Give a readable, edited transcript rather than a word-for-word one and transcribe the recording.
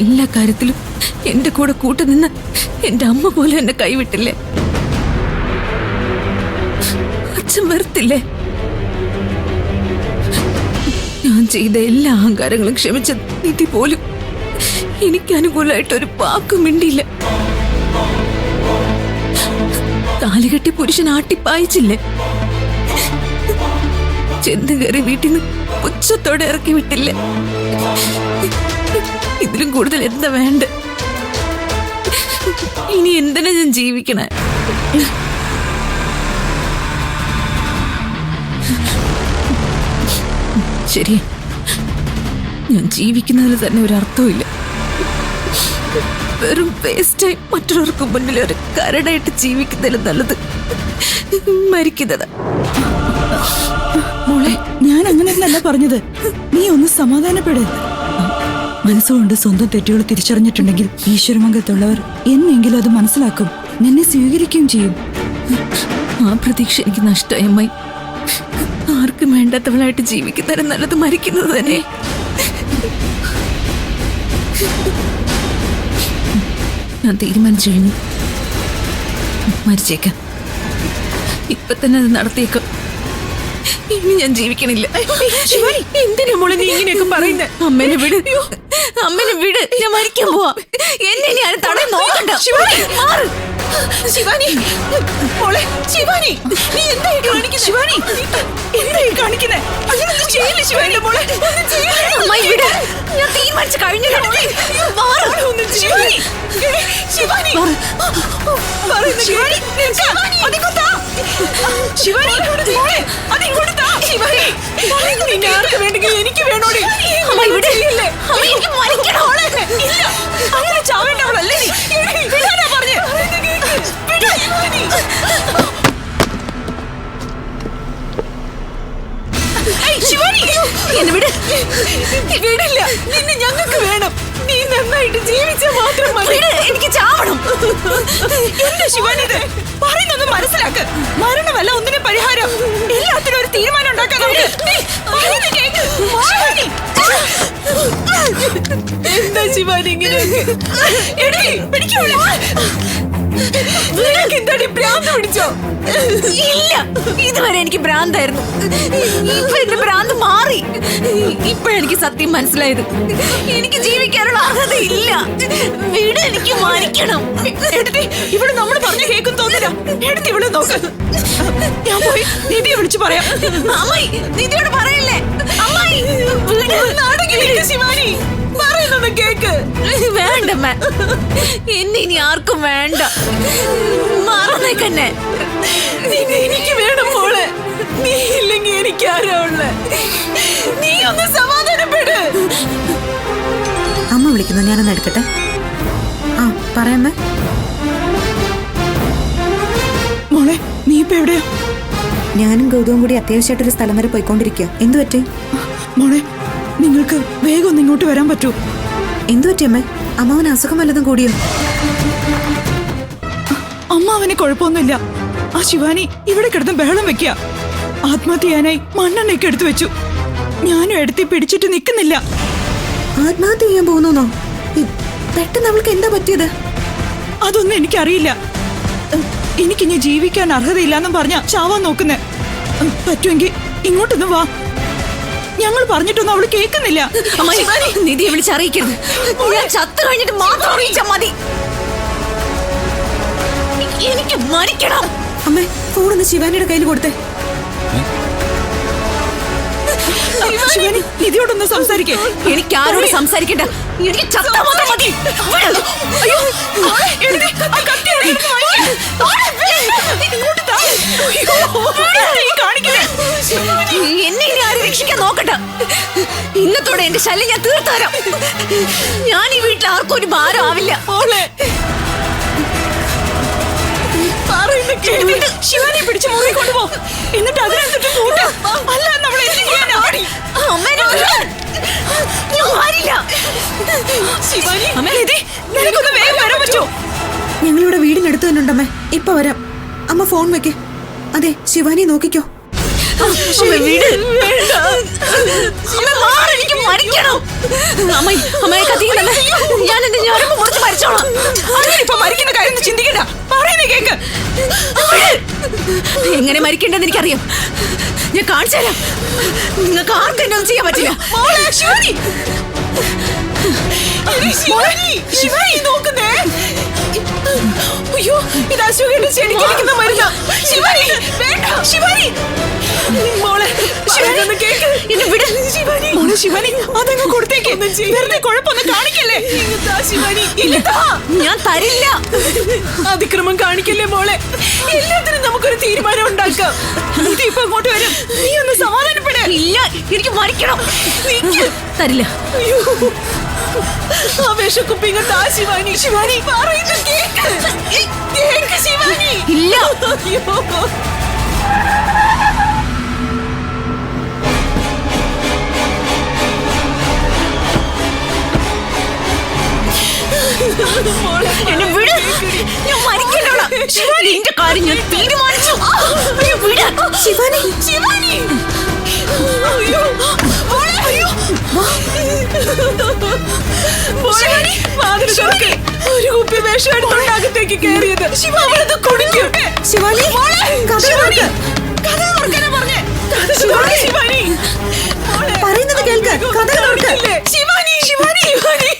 എല്ലാ കാര്യത്തിലും എന്റെ കൂടെ കൂട്ടുനിന്ന് എന്റെ അമ്മ പോലും എന്നെ കൈവിട്ടില്ലേ? അച്ഛൻ വെറുത്തില്ലേ? ഞാൻ ചെയ്ത എല്ലാ അഹങ്കാരങ്ങളും ക്ഷമിച്ച നിധി പോലും എനിക്ക് അനുകൂലമായിട്ടൊരു വാക്കും മിണ്ടിയില്ല. താലികെട്ടി പുരുഷൻ ആട്ടിപ്പായിച്ചില്ലേ? ചെന്ന് കയറി വീട്ടിൽ നിന്ന് പുച്ഛത്തോടെ ഇറക്കി വിട്ടില്ലേ? ഇതിലും കൂടുതൽ എന്താ വേണ്ട? ഇനി എന്തിനാ ഞാൻ ജീവിക്കണേ? ശരി, ഞാൻ ജീവിക്കുന്നതിൽ തന്നെ ഒരു അർത്ഥമില്ല. വെറും വേസ്റ്റായി മറ്റൊരാൾക്ക് മുന്നിൽ ഒരു കരടായിട്ട് ജീവിക്കുന്നതിലും നല്ലത് മരിക്കുന്നത്. മോളെ, ഞാൻ അങ്ങനെയൊന്നല്ല പറഞ്ഞത്. നീ ഒന്ന് സമാധാനപ്പെട്. മനസ്സുകൊണ്ട് സ്വന്തം തെറ്റുകൾ തിരിച്ചറിഞ്ഞിട്ടുണ്ടെങ്കിൽ ഈശ്വരമംഗലത്തുള്ളവർ എന്നെങ്കിലും അത് മനസ്സിലാക്കും, നിന്നെ സ്വീകരിക്കുകയും ചെയ്യും. ആ പ്രതീക്ഷ എനിക്ക് നഷ്ടമായി അമ്മായി. ആർക്കും വേണ്ടാത്തവളായിട്ട് ജീവിക്കുന്നതിന് നല്ലത് മരിക്കുന്നത് തന്നെ. ഞാൻ തീരുമാനിച്ചു കഴിഞ്ഞു, മരിച്ചേക്കാം. ഇപ്പൊ തന്നെ അത് നടത്തിയേക്കാം. ഇനി ഞാൻ ജീവിക്കണില്ല. എന്തിനാ മോളെ നീ ഇങ്ങനെയൊക്കെ പറയുന്നേ? അമ്മേനെ വിട്, അമ്മേനെ വിട്. ഞാൻ മരിക്കാൻ പോവാ. എന്നെ ഞാൻ തടയാൻ നോക്കണ്ട. ശിവാനി, മോളെ ശിവാനി, നീ എന്തായി കാണിക്കുന്നേ? ശിവാനി, എന്തായി കാണിക്കുന്നേ? അങ്ങനൊന്നും ചെയ്യില്ല ശിവാനി. മോളെ അമ്മായി വിട്, ഞാൻ തീരുമാനിച്ചു കഴിഞ്ഞു. ശിവാനി, ശിവാനി, ശിവാനി, മോളെ അതിങ്ങോട്ട് താ. ശിവാനി, നിന്നെ ആർക്ക് വേണ്ടെങ്കിൽ എനിക്ക് വേണോടി. അമ്മായി വിട്, എനിക്ക് മരിക്കണോ? ഇല്ല, അങ്ങനെ ചാവേണ്ടവളല്ലേ നീ. വിടാനാ പറഞ്ഞേ. എന്നെ വിട്. വിടില്ല, നിന്നെ ഞങ്ങൾക്ക് വേണം. നീ നന്നായിട്ട് ജീവിച്ചാൽ മാത്രം മതി. എനിക്ക് ചാവണം. എന്താ ശിവാനി ഇത്? പറയുന്നത് മനസ്സിലാക്ക്. മരണമല്ല ഒന്നിനും പരിഹാരം. എല്ലാത്തിനും ഒരു തീരുമാനം ഉണ്ടാക്കാൻ എന്താ ശിവാനി ഇങ്ങനെയൊക്കെ? എന്താ ഭ്രാന്ത് പിടിച്ചോ? ഇല്ല, ഇതുവരെ എനിക്ക് ഭ്രാന്തായിരുന്നു. ഇപ്പൊ എന്റെ ഭ്രാന്ത് മാറി. ഇപ്പോഴെനിക്ക് സത്യം മനസ്സിലായത്. എനിക്ക് ജീവിക്കാനുള്ള അർഹത ഇല്ല. വീട് എനിക്ക് മരിക്കണം. എടുത്തി ഇവിടെ നമ്മൾ പറഞ്ഞു കേൾക്കും തോന്നില്ല. എടുത്തി ഇവിടെ നോക്ക്. ഞാൻ പോയി നിധിയെ വിളിച്ചു പറയാം. അമ്മായി, നിധിയോട് പറയല്ലേ? അമ്മായി നാടകമില്ല ശിവാനി, പറയുന്നത് കേക്ക്. വേണ്ടമ്മ, എന്നെ ഇനി ആർക്കും വേണ്ട. മറന്നേക്കന്നെ. എനിക്ക് വേണം മോളെ. നീ ഇല്ലെങ്കിൽ എനിക്ക് ആരാ ഉള്ളെ? നീ ഒന്ന് സമാധാനപ്പെട്. അമ്മ വിളിക്കുന്നു, ഞാനൊന്ന് എടുക്കട്ടെ. ആ പറയാമേ. മോളെ, നീ ഇപ്പൊ എവിടെയാ? ഞാനും ഗൗതവും കൂടി അത്യാവശ്യമായിട്ടൊരു സ്ഥലം വരെ പോയിക്കൊണ്ടിരിക്കുക. എന്തു പറ്റി മോളെ? നിങ്ങൾക്ക് വേഗം ഒന്ന് ഇങ്ങോട്ട് വരാൻ പറ്റൂ? എന്തു പറ്റി അമ്മേ? അമ്മാവന് അസുഖം വല്ലതും കൂടിയോ? അമ്മാവന് കുഴപ്പമൊന്നുമില്ല. ആ ശിവാനി ഇവിടെ കിടന്ന് ബഹളം വെക്കുക. ആത്മഹത്യ ചെയ്യാനായി മണ്ണെണ്ണയൊക്കെ എടുത്തു വെച്ചു. ഞാനും എടുത്തി പിടിച്ചിട്ട് നിൽക്കുന്നില്ല. ആത്മഹത്യ ചെയ്യാൻ പോകുന്നോ? പെട്ടെന്ന് അവൾക്ക് എന്താ പറ്റിയത്? അതൊന്നും എനിക്കറിയില്ല. എനിക്കിനി ജീവിക്കാൻ അർഹതയില്ലാന്നും പറഞ്ഞ ചാവാൻ നോക്കുന്നേ. പറ്റുമെങ്കിൽ ഇങ്ങോട്ടൊന്ന് വാ. ഞങ്ങൾ പറഞ്ഞിട്ടൊന്നും അവള് കേൾക്കുന്നില്ല. നിധിയെ വിളിച്ചറിയിക്കരുത്. ഞാൻ ചത്തു കഴിഞ്ഞിട്ട് മാത്രം അറിയിച്ചാ മതി. എനിക്ക് മരിക്കണം. അമ്മേ, ഫോണൊന്ന് ശിവാനിയുടെ കയ്യിൽ കൊടുത്തേ. ശിവാനി, നിധിയോടൊന്ന് സംസാരിക്കേ. എനിക്ക് ആരോട് സംസാരിക്കണ്ട. എനിക്ക് ചത്താ മാത്രം മതി. അയ്യോ, എന്നെ ഇനി ആരും രക്ഷിക്കാൻ നോക്കണ്ട. ഇന്നത്തോടെ എന്റെ ശല്യം ഞാൻ തീർത്തുതരാം. ഞാൻ ഈ വീട്ടിൽ ആർക്കും ഒരു ഭാരം ആവില്ല. ശിവാനി പിടിച്ച് മുറി കൊണ്ടുപോ. എന്നിട്ട് അതിനകത്തിട്ട് കൂട്ടാം. അല്ല നമ്മളെ ഞങ്ങളിവിടെ വീടിനടുത്ത് തന്നെ ഉണ്ടമ്മേ. ഇപ്പൊ വരാം. അമ്മ ഫോൺ വെക്കേ. അതെ, ശിവാനി നോക്കിക്കോ. അമ്മ വീട്. അമ്മ മാറ്, എനിക്ക് മരിക്കണം. അമ്മയെ കത്തിക്കുന്നല്ലേ, ഞാൻ എന്റെ ഞരമ്പ് മുറിച്ച് മരിച്ചോളാം. അങ്ങനെ ഇപ്പൊ മരിക്കുന്ന കാര്യം ചിന്തിക്കണ്ട, പറയുന്നേ കേക്ക്. എങ്ങനെ മരിക്കേണ്ടെന്ന് എനിക്കറിയാം, ഞാൻ കാണിച്ചു തരാം. നിങ്ങൾക്ക് ആർക്കും എന്നെ ഒന്നും ചെയ്യാൻ പറ്റില്ല. ശിവാനി, ശിവാനി നോക്കുന്നേ. അയ്യോ, ഇത് അശോകന്റെ ചെടിക്കിരിക്കുന്ന മരുന്ന. ശിവാനി വേണ്ട, ശിവാനി മോളെ, ശിവാനി ഒന്ന് കേക്ക്. എന്നെ വിട്. ശിവാനി മോളെ, ശിവാനി അതങ്ങ് കൊടുത്തേക്ക്. വെറുതെ കുഴപ്പമൊന്നും കാണിക്കല്ലേ. ശിവാനി ഇല്ലതാ, ഞാൻ തരില്ല. അതിക്രമം കാണിക്കല്ലേ മോളെ. എല്ലാത്തിനും നമുക്കൊരു തീരുമാനം ഉണ്ടാക്കാം. ഇത് ഇപ്പൊ അങ്ങോട്ട് വരും, നീ ഒന്ന് സമാധാനപ്പെടേ. ഇല്ല, എനിക്ക് മരിക്കണം. തരില്ല. അയ്യോ, ആ വിഷക്കുപ്പിങ്ങ താ ശിവാനി. ശിവാനി പറയുന്നത് കേക്ക്. കേക്ക് ശിവാനി. ഇല്ല. അയ്യോ, എന്നെ വിട്. ഞാൻ മരിക്കല്ലോടാ. നിന്റെ കാര്യം ഞാൻ തീരുമാനിച്ചു. എന്നെ വിട്. ശിവാനി, ശിവാനി. അയ്യോ, മോളെ, അയ്യോ. ശിവാനി, വാതിൽ തുറക്ക്. ഒരു കുപ്പി വിഷം എടുത്തോണ്ട് അകത്തേക്ക് കയറിയത്. അവളത് കുടിക്കും. ശിവാനി, ശിവാനി, കഥ തുറക്കാനാ പറഞ്ഞേ. ശിവാനി, ശിവാനി പറയുന്നത് കേൾക്ക്. കഥ തുറക്ക്. ശിവാനി, ശിവാനി, ശിവാനി.